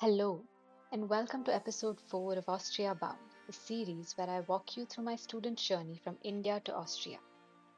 Hello, and welcome to episode 4 of Austria Bound, the series where I walk you through my student journey from India to Austria.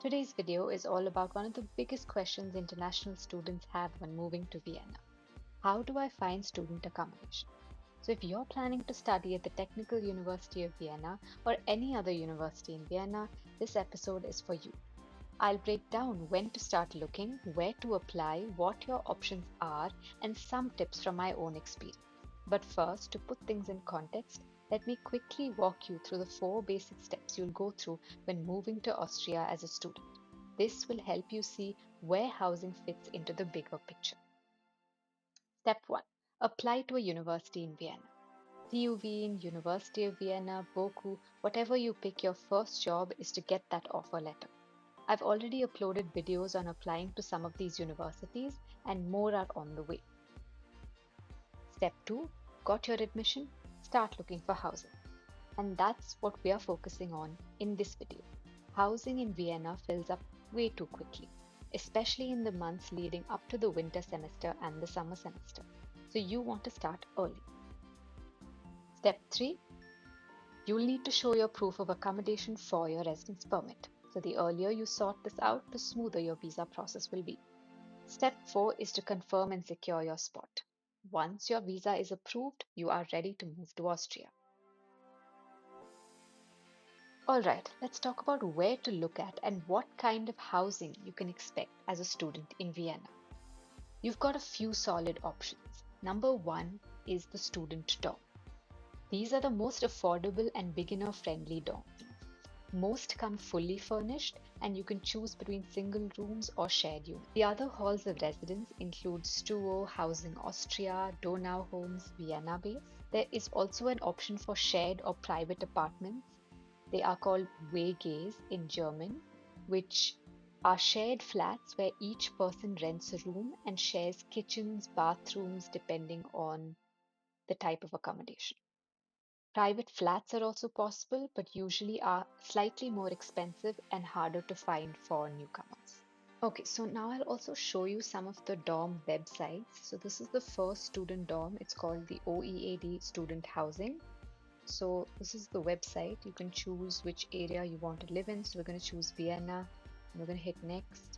Today's video is all about one of the biggest questions international students have when moving to Vienna. How do I find student accommodation? So, if you're planning to study at the Technical University of Vienna or any other university in Vienna, this episode is for you. I'll break down when to start looking, where to apply, what your options are, and some tips from my own experience. But first, to put things in context, let me quickly walk you through the four basic steps you'll go through when moving to Austria as a student. This will help you see where housing fits into the bigger picture. Step 1. Apply to a university in Vienna. TU Wien, University of Vienna, BOKU, whatever you pick, your first job is to get that offer letter. I've already uploaded videos on applying to some of these universities and more are on the way. Step 2. Got your admission? Start looking for housing. And that's what we are focusing on in this video. Housing in Vienna fills up way too quickly, especially in the months leading up to the winter semester and the summer semester. So you want to start early. Step 3. You'll need to show your proof of accommodation for your residence permit. So the earlier you sort this out, the smoother your visa process will be. Step 4 is to confirm and secure your spot. Once your visa is approved, you are ready to move to Austria. Alright, let's talk about where to look at and what kind of housing you can expect as a student in Vienna. You've got a few solid options. Number 1 is the student dorm. These are the most affordable and beginner friendly dorms. Most come fully furnished and you can choose between single rooms or shared units. The other halls of residence include Stuo, Housing Austria, Donau Homes, Vienna Base. There is also an option for shared or private apartments. They are called WGs in German, which are shared flats where each person rents a room and shares kitchens, bathrooms, depending on the type of accommodation. Private flats are also possible, but usually are slightly more expensive and harder to find for newcomers. Okay, so now I'll also show you some of the dorm websites. So this is the first student dorm. It's called the OEAD Student Housing. So this is the website. You can choose which area you want to live in. So we're going to choose Vienna and we're going to hit next.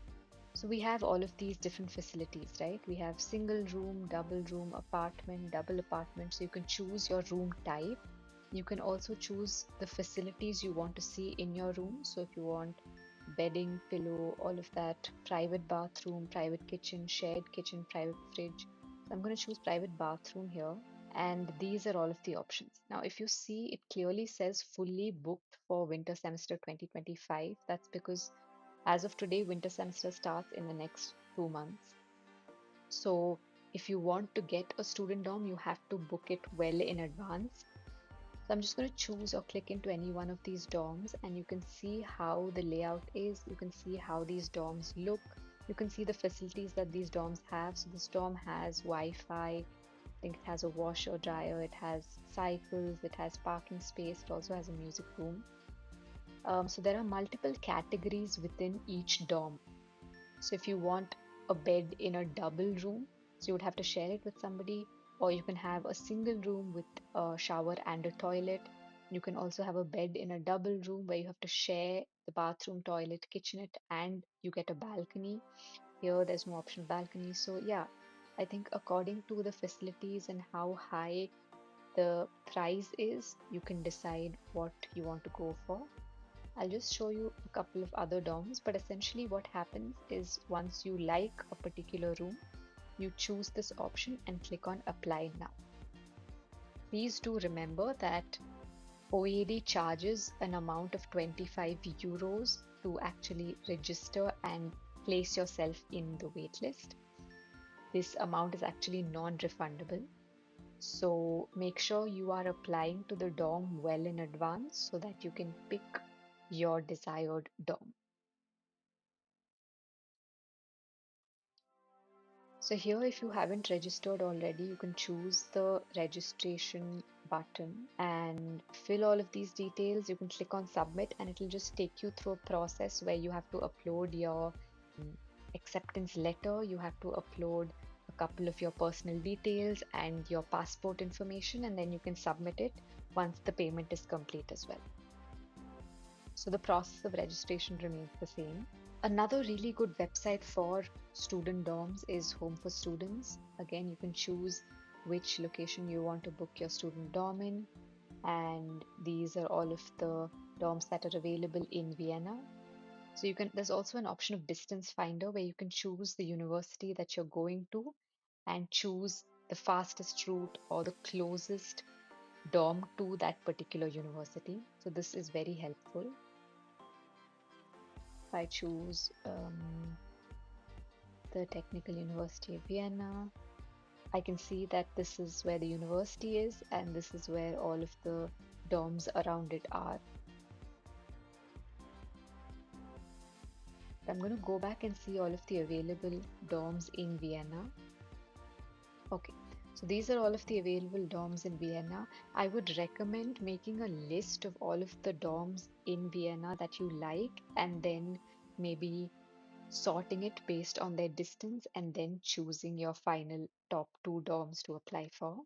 So we have all of these different facilities, right? We have single room, double room, apartment, double apartment. So you can choose your room type. You can also choose the facilities you want to see in your room. So if you want bedding, pillow, all of that, private bathroom, private kitchen, shared kitchen, private fridge. So I'm going to choose private bathroom here. And these are all of the options. Now, if you see, it clearly says fully booked for winter semester 2025. That's because as of today, winter semester starts in the next 2 months. So if you want to get a student dorm, you have to book it well in advance. So I'm just going to choose or click into any one of these dorms and you can see how the layout is. You can see how these dorms look. You can see the facilities that these dorms have. So this dorm has Wi-Fi. I think it has a washer dryer. It has cycles. It has parking space. It also has a music room. So there are multiple categories within each dorm. So if you want a bed in a double room, so you would have to share it with somebody, or you can have a single room with a shower and a toilet. You can also have a bed in a double room where you have to share the bathroom, toilet, kitchenette, and you get a balcony. Here, there's no option balcony. So yeah, I think according to the facilities and how high the price is, you can decide what you want to go for. I'll just show you a couple of other dorms, but essentially what happens is once you like a particular room, you choose this option and click on apply now. Please do remember that OED charges an amount of 25 euros to actually register and place yourself in the waitlist. This amount is actually non-refundable. So make sure you are applying to the dorm well in advance so that you can pick your desired dorm. So here, if you haven't registered already, you can choose the registration button and fill all of these details. You can click on submit and it will just take you through a process where you have to upload your acceptance letter. You have to upload a couple of your personal details and your passport information, and then you can submit it once the payment is complete as well. So the process of registration remains the same. Another really good website for student dorms is Home for Students. Again, you can choose which location you want to book your student dorm in, and these are all of the dorms that are available in Vienna. So there's also an option of distance finder where you can choose the university that you're going to and choose the fastest route or the closest dorm to that particular university. So this is very helpful. If I choose the Technical University of Vienna, I can see that this is where the university is and this is where all of the dorms around it are. I'm going to go back and see all of the available dorms in Vienna. Okay, so these are all of the available dorms in Vienna. I would recommend making a list of all of the dorms in Vienna that you like and then maybe sorting it based on their distance and then choosing your final top 2 dorms to apply for.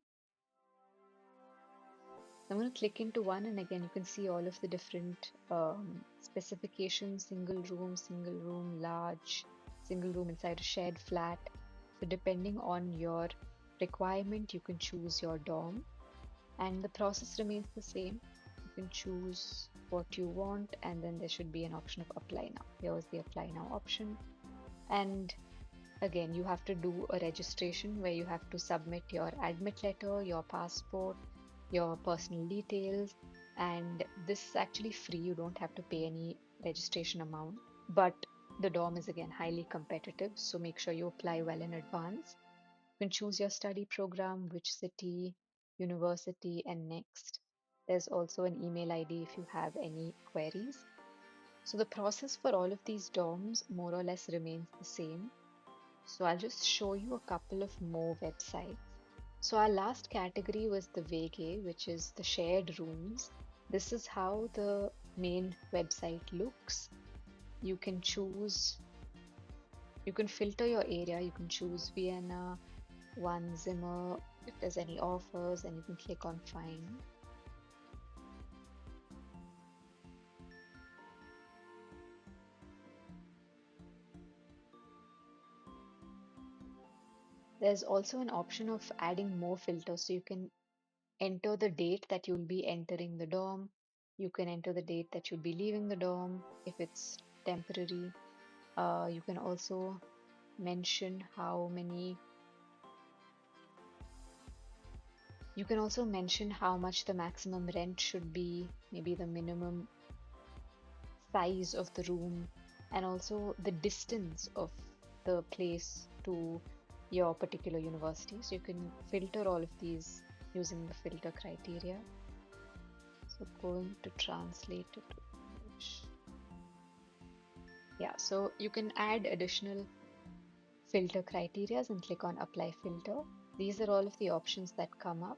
I'm going to click into one, and again you can see all of the different specifications: single room, large, single room inside a shared flat. So depending on your requirement, you can choose your dorm, and the process remains the same. You can choose what you want, and then there should be an option of apply now. Here is the apply now option, and again you have to do a registration where you have to submit your admit letter, your passport, your personal details, and this is actually free. You don't have to pay any registration amount, but the dorm is again highly competitive, so make sure you apply well in advance. You can choose your study program, which city, university, and next. There's also an email ID if you have any queries. So the process for all of these dorms more or less remains the same. So I'll just show you a couple of more websites. So our last category was the WG, which is the shared rooms. This is how the main website looks. You can filter your area. You can choose Vienna, one Zimmer, if there's any offers, and you can click on find. There's also an option of adding more filters, so you can enter the date that you'll be entering the dorm. You can enter the date that you'll be leaving the dorm if it's temporary. You can also mention how much the maximum rent should be, maybe the minimum size of the room, and also the distance of the place to your particular university. So you can filter all of these using the filter criteria. So going to translate it to English. Yeah, so you can add additional filter criteria and click on apply filter. These are all of the options that come up.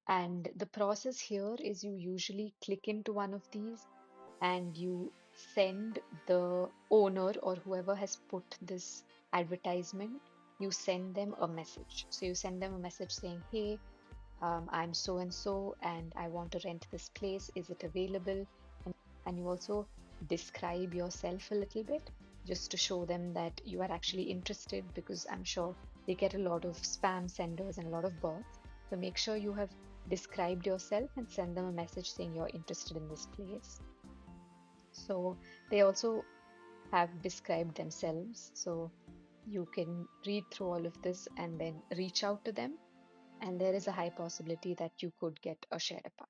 And the process here is you usually click into one of these and you send the owner or whoever has put this advertisement, you send them a message. So you send them a message saying, hey, I'm so and so, and I want to rent this place. Is it available? And you also describe yourself a little bit just to show them that you are actually interested, because I'm sure they get a lot of spam senders and a lot of bots. So make sure you have described yourself and send them a message saying you're interested in this place. So they also have described themselves. So you can read through all of this and then reach out to them. And there is a high possibility that you could get a shared apartment.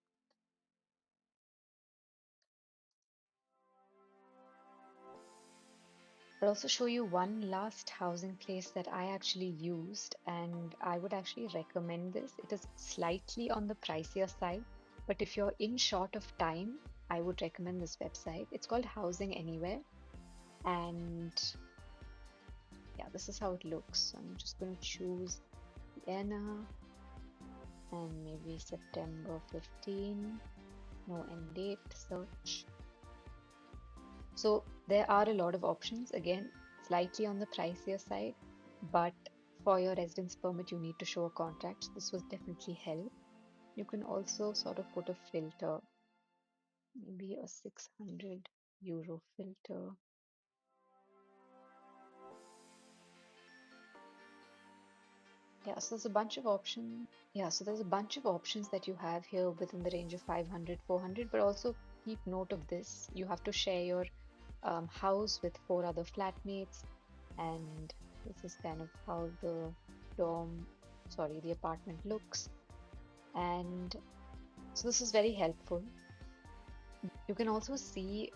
I'll also show you one last housing place that I actually used, and I would actually recommend this. It is slightly on the pricier side, but if you're in short of time, I would recommend this website. It's called Housing Anywhere, and yeah, this is how it looks. I'm just going to choose Vienna and maybe September 15, no end date, search. So there are a lot of options. Again, slightly on the pricier side, but for your residence permit, you need to show a contract. So this was definitely help. You can also sort of put a filter, maybe a 600 euro filter. Yeah, so there's a bunch of options. Yeah, so there's a bunch of options that you have here within the range of 500, 400, but also keep note of this. You have to share your house with four other flatmates, and this is kind of how the dorm, sorry, the apartment looks. And so this is very helpful. You can also see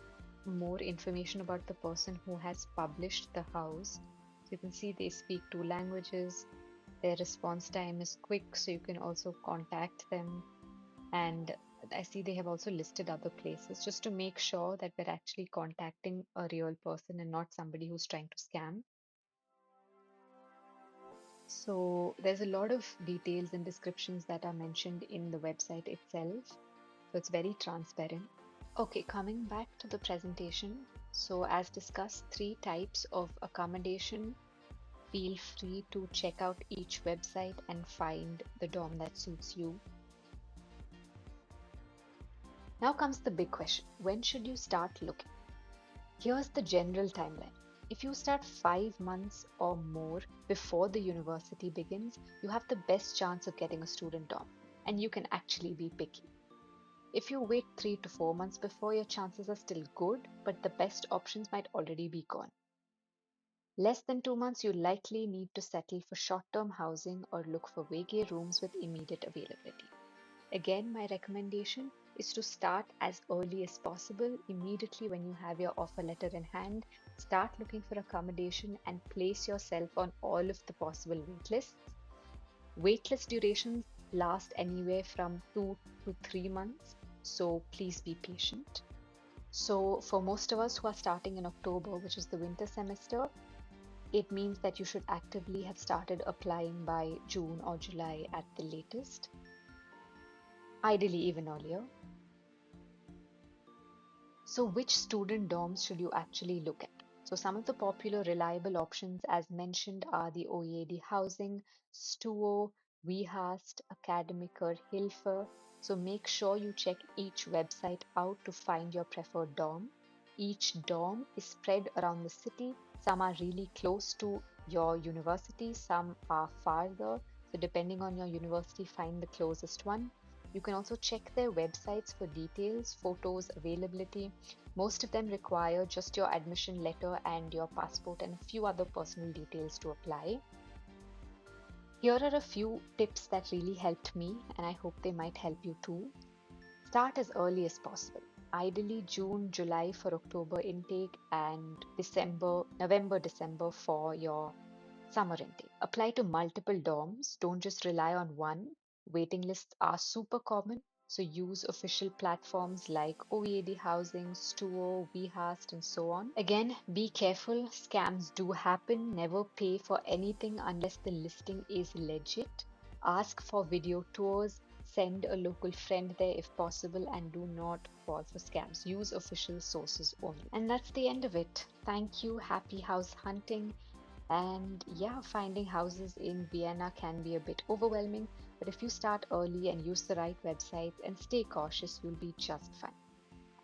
more information about the person who has published the house. So you can see they speak two languages, their response time is quick, so you can also contact them. And I see they have also listed other places just to make sure that we're actually contacting a real person and not somebody who's trying to scam. So there's a lot of details and descriptions that are mentioned in the website itself. So it's very transparent. Okay, coming back to the presentation. So as discussed, three types of accommodation. Feel free to check out each website and find the dorm that suits you. Now comes the big question. When should you start looking? Here's the general timeline. If you start 5 months or more before the university begins, you have the best chance of getting a student dorm, and you can actually be picky. If you wait 3 to 4 months before, your chances are still good, but the best options might already be gone. Less than 2 months, you likely need to settle for short term housing or look for vacant rooms with immediate availability. Again, my recommendation is to start as early as possible. Immediately when you have your offer letter in hand, start looking for accommodation and place yourself on all of the possible waitlists. Waitlist durations last anywhere from 2 to 3 months, so please be patient. So, for most of us who are starting in October, which is the winter semester, it means that you should actively have started applying by June or July at the latest, ideally even earlier. So, which student dorms should you actually look at? So, some of the popular reliable options, as mentioned, are the OEAD Housing, Stuo, WeHast, Academiker, Hilfer. So, make sure you check each website out to find your preferred dorm. Each dorm is spread around the city. Some are really close to your university, some are farther. So, depending on your university, find the closest one. You can also check their websites for details, photos, availability. Most of them require just your admission letter and your passport and a few other personal details to apply. Here are a few tips that really helped me, and I hope they might help you too. Start as early as possible. Ideally, June, July for October intake, and November, December for your summer intake. Apply to multiple dorms. Don't just rely on one. Waiting lists are super common, so use official platforms like OEAD Housing, Stuo, WeHast, and so on. Again, be careful. Scams do happen. Never pay for anything unless the listing is legit. Ask for video tours. Send a local friend there if possible, and do not fall for scams. Use official sources only. And that's the end of it. Thank you. Happy house hunting. And yeah, finding houses in Vienna can be a bit overwhelming, but if you start early and use the right websites and stay cautious, you'll be just fine.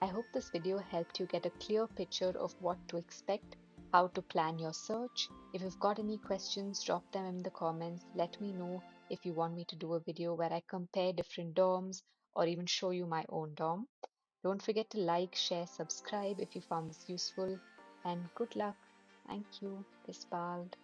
I hope this video helped you get a clear picture of what to expect, how to plan your search. If you've got any questions, drop them in the comments. Let me know if you want me to do a video where I compare different dorms or even show you my own dorm. Don't forget to like, share, subscribe if you found this useful, and good luck. Thank you. Bis bald.